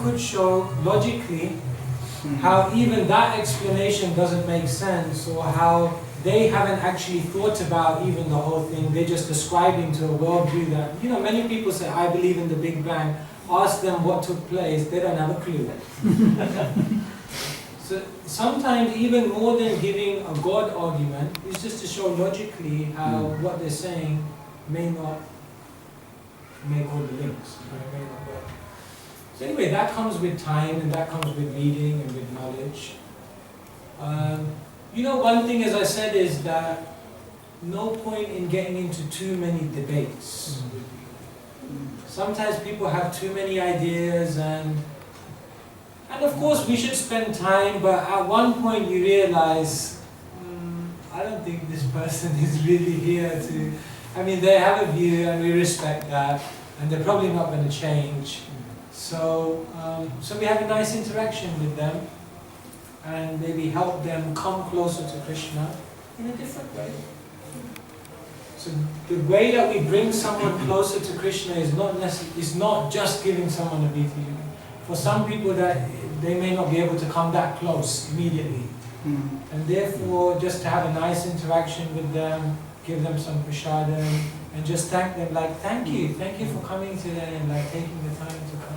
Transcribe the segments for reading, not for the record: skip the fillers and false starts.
could show logically how even that explanation doesn't make sense, or how they haven't actually thought about even the whole thing. They're just ascribing to a worldview that, you know, many people say, I believe in the Big Bang. Ask them what took place, they don't have a clue. So sometimes even more than giving a God argument, is just to show logically how what they're saying may not make all the links. May not work. So anyway, that comes with time, and that comes with reading and with knowledge. You know, one thing, as I said, is that no point in getting into too many debates. Sometimes people have too many ideas, and of course we should spend time, but at one point you realize, I don't think this person is really here to, I mean, they have a view and we respect that, and they're probably not going to change. So, so we have a nice interaction with them, and maybe help them come closer to Krishna in a different way. So the way that we bring someone closer to Krishna is not just giving someone a BTG. For some people, that they may not be able to come that close immediately, and therefore just to have a nice interaction with them, give them some prasadam, and just thank them, like, thank you for coming today, and like taking the time to come.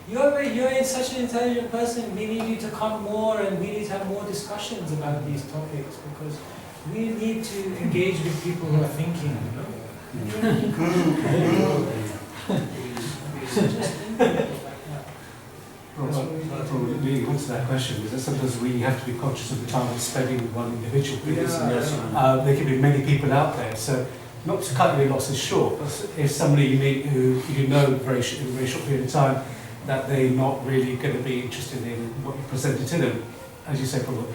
You're such an intelligent person, we need you to come more, and we need to have more discussions about these topics, because we need to engage with people who are thinking, Leading on to that question, is that sometimes we have to be conscious of the time we're spending with one individual, because there can be many people out there. So, not to cut your losses short, but if somebody you meet who you know in a very short period of time that they're not really going to be interested in what you presented to them, as you say, Prabhu,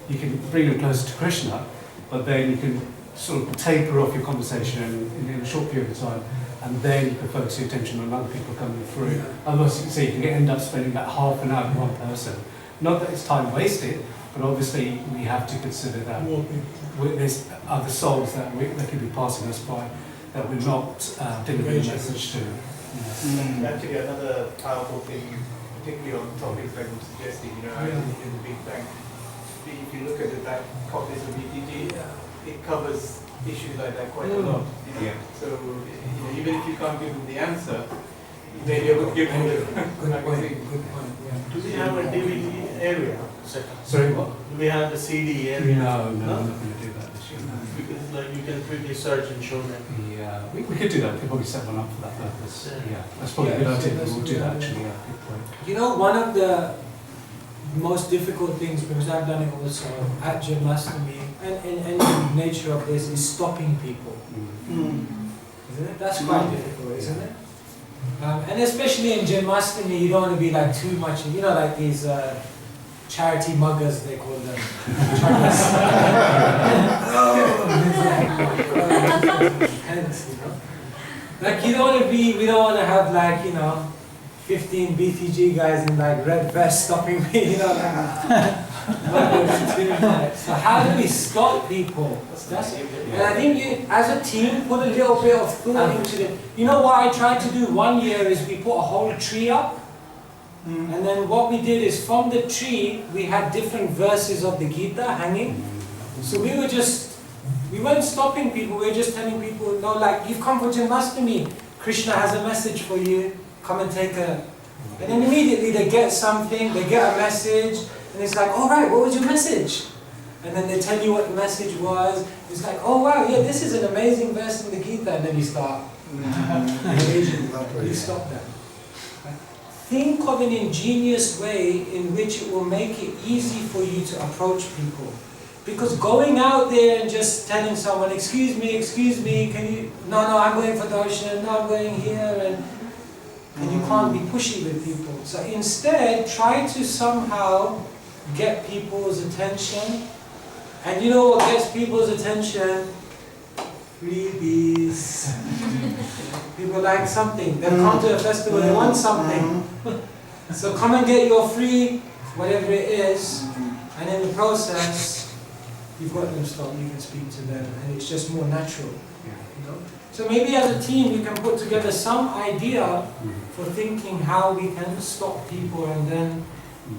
you can bring them closer to Krishna, but then you can sort of taper off your conversation in a short period of time, and then you can focus your attention on other people coming through. Otherwise, you can see you can end up spending about half an hour with one person. Not that it's time wasted, but obviously we have to consider that there's other souls that could be passing us by that we're not delivering a message to. Actually, another powerful thing, particularly on topics like I'm suggesting, in the Big Bang, if you look at the back copies of BTG, it covers issues like that quite a lot. So even if you can't give them the answer, you may be able to give them the magazine. Do we have a DVD area? Sorry, what? Do we have the CD area? No, we're not going to do that this year. Because like you can quickly search and show them. Yeah, we could do that. We could probably set one up for that purpose. Yeah, that's probably a good idea. We'll do that actually. Yeah, good point. You know, one of the most difficult things, because I've done it also at Janmashtami, and in the nature of this, is stopping people. Isn't it? That's quite difficult, isn't it? And especially in Janmashtami, you don't want to be like too much, you know, like these charity muggers, they call them. Like you don't want to be, we don't want to have like, 15 BTG guys in like red vests stopping me, So how do we stop people? And I think you, as a team, put a little bit of thought into it. You know what I tried to do one year is we put a whole tree up, and then what we did is from the tree we had different verses of the Gita hanging. So we weren't stopping people, we were just telling people, no, like, you've come for Janmashtami, Krishna has a message for you, come and take a... And then immediately they get something, they get a message, and it's like, all right, what was your message? And then they tell you what the message was. It's like, oh wow, yeah, this is an amazing verse in the Gita, and then you start engaging, you stop them. Think of an ingenious way in which it will make it easy for you to approach people. Because going out there and just telling someone, excuse me, can you, no, I'm going for darshan, no, I'm going here, and you can't be pushy with people. So instead, try to somehow get people's attention. And you know what gets people's attention? Freebies. People like something. They've come to a festival, they want something. So come and get your free, whatever it is, and in the process, you've got them stopped, you can speak to them, and it's just more natural. You know? So maybe as a team we can put together some idea for thinking how we can stop people, and then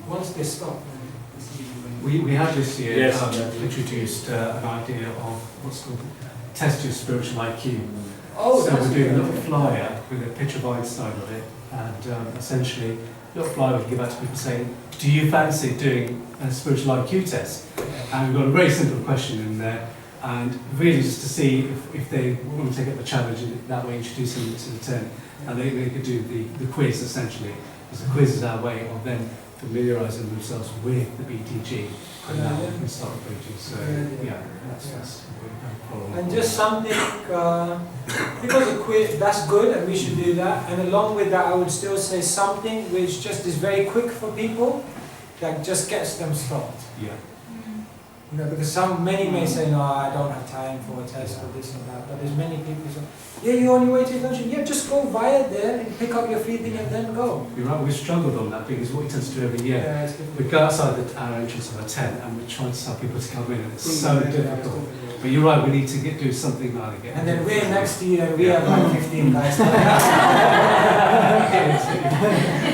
once they stop, then it's easy. We have this year Yes. introduced an idea of what's called test your spiritual IQ. Oh, So that's we're doing a good. little flyer with a picture of Einstein on it, and essentially a little flyer we give out to people saying, do you fancy doing a spiritual IQ test? And we've got a very simple question in there, and really just to see if they want to take up the challenge in that way, introducing them to the tent, and they could do the quiz essentially. Because the quiz is our way of then familiarising themselves with the BTG, and now we can start approaching. So yeah, that's And just something, because a quiz, that's good and we should do that. And along with that, I would still say something which just is very quick for people, that just gets them stopped. yeah. You know, because many may say, no, I don't have time for a test or this and that. But there's many people who say, yeah, you're on your way to the junction. Yeah, just go via there and pick up your free thing and then go. You're right, we've struggled on that because what we tend to do every year, Yeah, it's we difficult. go outside our entrance of a tent and we try to tell people to come in, and it's so difficult. But you're right, we need to do something like that. And then we're next to you and we have like 15 guys.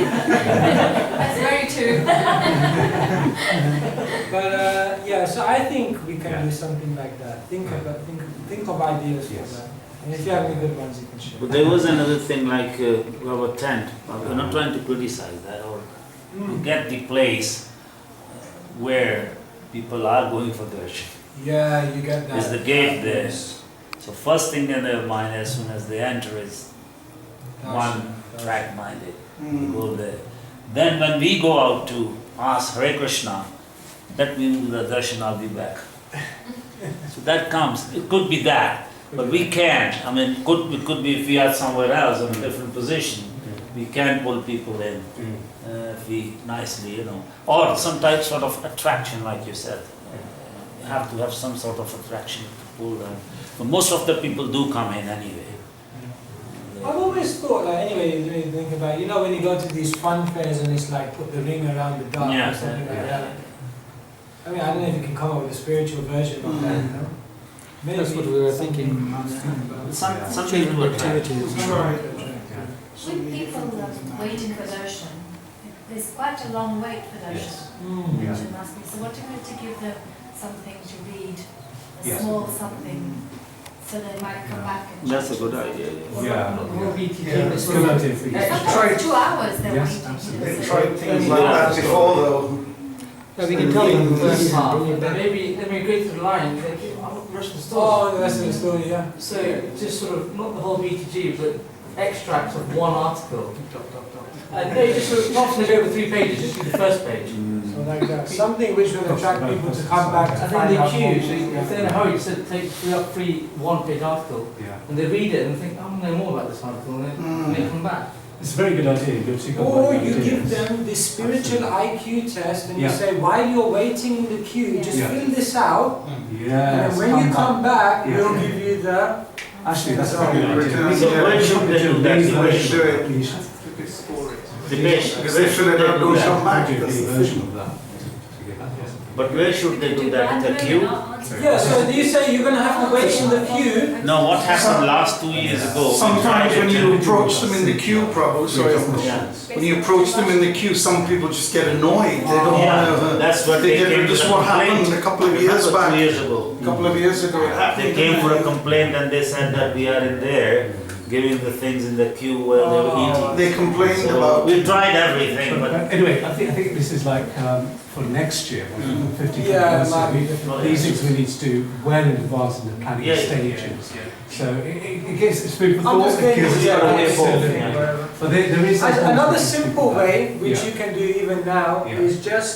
That's very true. But yeah, so I think we can Yeah. do something like that. Think of ideas Yes. for that. And if you have any good ones, you can share. But there was another thing like we have a tent. We're not trying to criticize that or get the place where people are going for darshan. Yeah, you get that. There's the gate there. So first thing in their mind as soon as they enter is one track minded. We go there. Then when we go out to ask Hare Krishna, let me do the darshan, I'll be back. So that comes. It could be that. But we can't. I mean, it could be if we are somewhere else in a different position. We can pull people in if we nicely, or some type sort of attraction, like you said. You have to have some sort of attraction to pull them. But most of the people do come in anyway. I've always thought, like, anyway, when you think about, when you go to these fun fairs and it's like put the ring around the duck Yeah, or something like yeah. that. I mean, I don't know if you can come up with a spiritual version of that, Maybe. That's what we were thinking. Some people attract. With people waiting for darshan, there's quite a long wait for darshan. Yes. Mm. Yeah. It must be. So what do you to give them something to read, a Yes. small something, so they might come back and That's a check good and idea. say, Yeah. BTG, It's a good idea for you. Sometimes 2 hours they're Yes, waiting. absolutely. They've tried things like that before though. Yeah, we can tell them the first half, but then maybe they may go through the line, they keep Russian story. Oh, the rest of the story, yeah. So just sort of, not the whole BTG, but extracts of one article. And they just sort of, not going to go over 3 pages, just do the first page. So like that. Something which will attract people to come back to And find then out they more. queue, so if they're in a hurry, just take free one-page article, Yeah. and they read it and think, I want to know more about this article, and they come back. It's a very good idea. You've got Or great you ideas. give them the spiritual IQ test and you Yeah. say, while you're waiting in the queue, just Yeah. fill this out. Yes. And then when you come back, Yeah. we'll give you the... Actually, that's a very good Return. idea. So where should they do that? Where should they do it? You should Because they fill it out, don't come back. do a That's the version thing. of that. But where should they do that? In the queue? Yeah, so do you say you're going to have to wait in the queue? No, what happened last 2 years ago? we Sometimes tried when it. you approach them in the queue, Prabhu, sorry, Yeah. when you approach them in the queue, some people just get annoyed. They don't Yeah, want to. that's what They they get came just to what the happened complaint. a couple of years Remember 2 back. years ago. A couple of years ago, it happened. They came for a complaint and they said that we are in there giving the things in the queue where they were eating. They complained So about. we tried everything, but Anyway, I think this is like for next year, 50 Yeah, it might be we, different. these things we need to do well in advance in the planning Yeah, yeah, stages. So it gives it's food for I'm thought. just It thinking, gives us yeah, ideas, yeah, so yeah. that- But there is Another simple way, which Yeah. you can do even now, Yeah. is just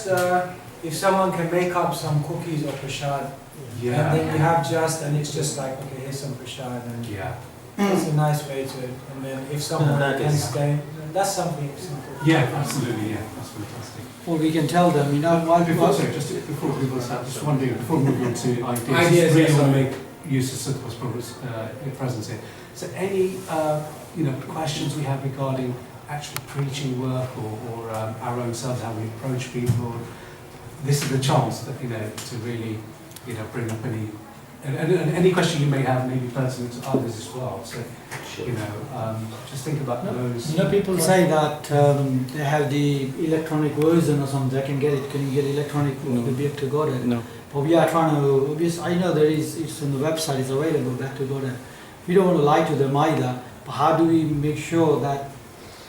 if someone can make up some cookies or prasad, and then you have and it's just like, okay, here's some prasad, and Yeah. it's a nice way to it. And then if someone that can is- stay, that's something simple. Yeah, absolutely. Yeah, that's fantastic. Or we can tell them, Sorry, just before we move on, just wondering, before we move on to ideas, Ideas, really yes, want to sorry. make use of Sutha's presence here. So any questions we have regarding actual preaching work or our own selves, how we approach people, this is the chance that to really bring up any and any question you may have may be pertinent to others as well. So, just think about those. People say that they have the electronic version or something. They can get it. Can you get electronic? The Back to God? No. But we are trying to. I know it's on the website. It's available. Back to God. We don't want to lie to them either. But how do we make sure that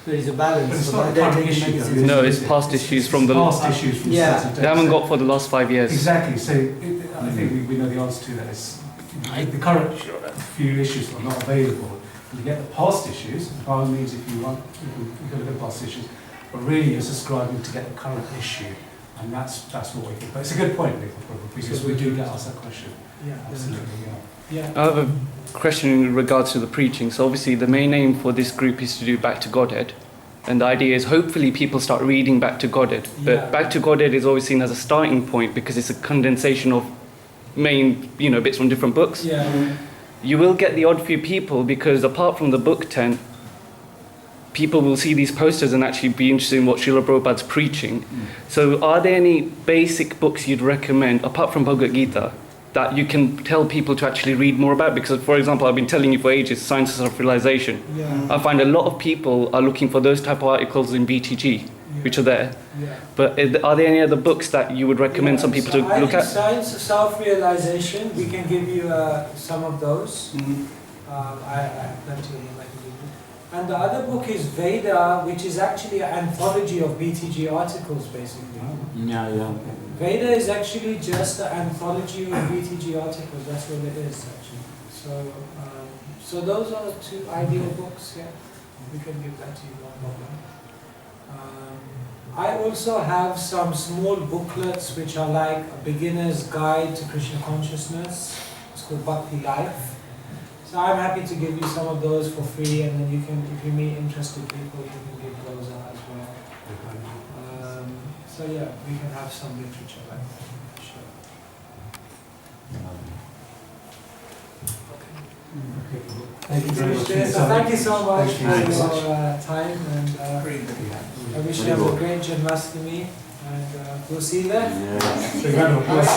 there is a balance? But it's so not that a current they issue, can make though, decisions? No, it's past issues from the past issues from Yeah. certain They haven't dates. got for the last 5 years. Exactly. So I think we know the answer to that is the current few issues are not available. You get the past issues, by all means, if you want, you can look at the past issues. But really, you're subscribing to get the current issue, and that's what we think. But it's a good point, Nick, because we do get asked that question. Yeah. Absolutely, yeah. I have a question in regards to the preaching. So obviously the main aim for this group is to do Back to Godhead. And the idea is hopefully people start reading Back to Godhead. But Yeah. Back to Godhead is always seen as a starting point because it's a condensation of main, bits from different books. Yeah. You will get the odd few people because apart from the book tent, people will see these posters and actually be interested in what Srila Prabhupada's preaching. So are there any basic books you'd recommend, apart from Bhagavad Gita, that you can tell people to actually read more about? Because, for example, I've been telling you for ages, Sciences of Realization. Yeah. I find a lot of people are looking for those type of articles in BTG, which are there. Yeah. But are there any other books that you would recommend some people to I look think at? Science of Self-Realization, we can give you some of those. I have plenty of them I can give you. And the other book is Veda, which is actually an anthology of BTG articles, basically. Yeah. Veda is actually just an anthology of BTG articles. That's what it is, actually. So those are the two ideal books. Yeah, we can give that to you, no problem. I also have some small booklets which are like a beginner's guide to Krishna consciousness. It's called Bhakti Life. So I'm happy to give you some of those for free, and then you can, if you meet interested people, you can give those out as well. So yeah, we can have some literature like that. Sure. Thank you very much. So thank you so much for Thank you. your time, and I wish you have a great Janmashtami, and we'll see you there. Big round of applause.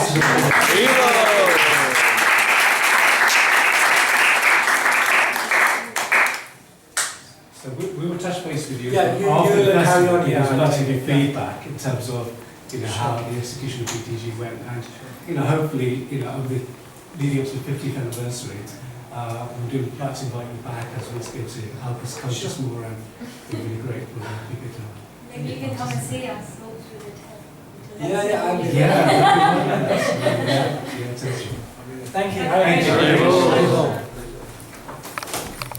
So we will touch base with you Yeah, you after the carry festival, on, because we'd like to yeah. give feedback in terms of how the execution of BTG went, and hopefully over the leading up to the 50th anniversary, we'd like to invite you back as once again to help us coach us more, and it would be great. We'll keep it Maybe you can come and see us all through the tent. Yeah, totally. Thank you. Thank you very much.